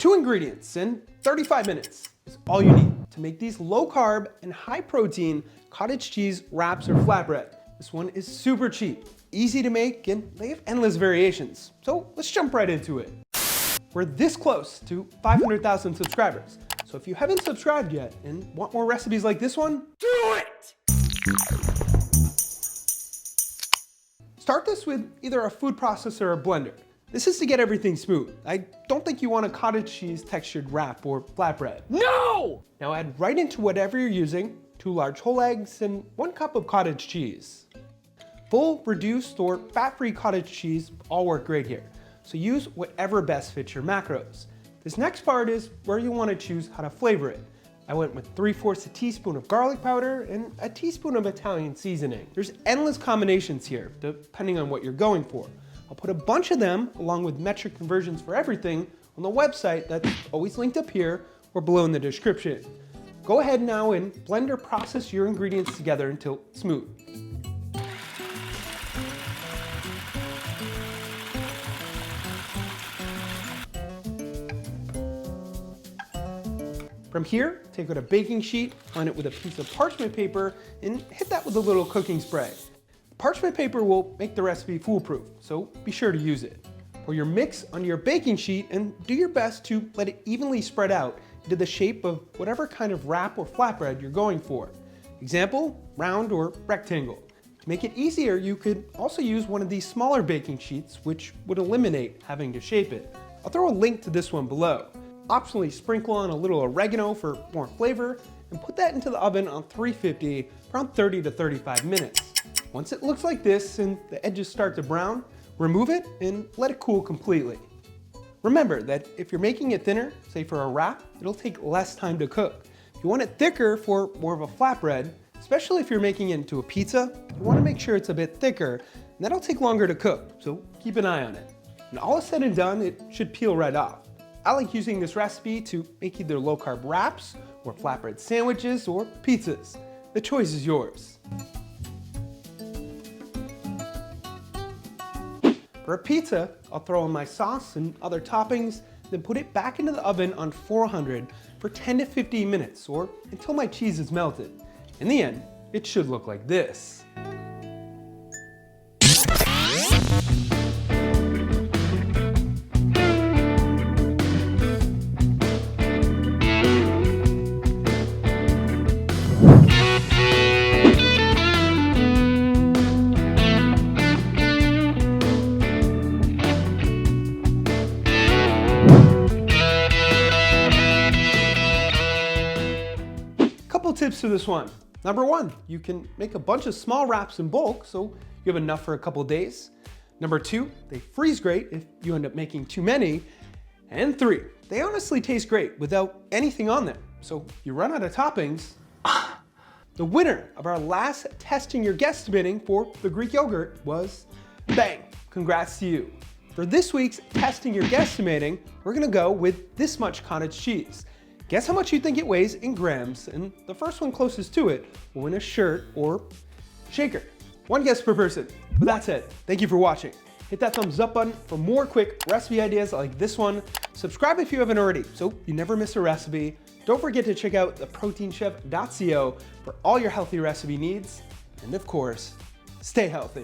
2 ingredients and 35 minutes is all you need to make these low carb and high protein cottage cheese wraps or flatbread. This one is super cheap, easy to make, and they have endless variations. So let's jump right into it. We're this close to 500,000 subscribers. So if you haven't subscribed yet and want more recipes like this one, do it! Start this with either a food processor or a blender. This is to get everything smooth. I don't think you want a cottage cheese textured wrap or flatbread. No! Now add right into whatever you're using, 2 large whole eggs and 1 cup of cottage cheese. Full, reduced, or fat-free cottage cheese all work great here. So use whatever best fits your macros. This next part is where you want to choose how to flavor it. I went with 3/4 teaspoon of garlic powder and a teaspoon of Italian seasoning. There's endless combinations here, depending on what you're going for. I'll put a bunch of them, along with metric conversions for everything, on the website that's always linked up here or below in the description. Go ahead now and blend or process your ingredients together until it's smooth. From here, take out a baking sheet, line it with a piece of parchment paper, and hit that with a little cooking spray. Parchment paper will make the recipe foolproof, so be sure to use it. Pour your mix onto your baking sheet and do your best to let it evenly spread out into the shape of whatever kind of wrap or flatbread you're going for. Example, round or rectangle. To make it easier, you could also use one of these smaller baking sheets, which would eliminate having to shape it. I'll throw a link to this one below. Optionally sprinkle on a little oregano for more flavor and put that into the oven on 350 for around 30 to 35 minutes. Once it looks like this and the edges start to brown, remove it and let it cool completely. Remember that if you're making it thinner, say for a wrap, it'll take less time to cook. If you want it thicker for more of a flatbread, especially if you're making it into a pizza, you want to make sure it's a bit thicker, and that'll take longer to cook, so keep an eye on it. When all is said and done, it should peel right off. I like using this recipe to make either low-carb wraps, or flatbread sandwiches, or pizzas. The choice is yours. For a pizza, I'll throw in my sauce and other toppings, then put it back into the oven on 400 for 10 to 15 minutes, or until my cheese is melted. In the end, it should look like this. Couple tips to this one. Number 1, you can make a bunch of small wraps in bulk so you have enough for a couple days. Number 2, they freeze great if you end up making too many. And 3, they honestly taste great without anything on them. So if you run out of toppings, the winner of our last Testing Your Guesstimating for the Greek yogurt was bang! Congrats to you. For this week's Testing Your Guesstimating, we're gonna go with this much cottage cheese. Guess how much you think it weighs in grams, and the first one closest to it will win a shirt or shaker. 1 guess per person. But that's it. Thank you for watching. Hit that thumbs up button for more quick recipe ideas like this one. Subscribe if you haven't already, so you never miss a recipe. Don't forget to check out theproteinchef.co for all your healthy recipe needs. And of course, stay healthy.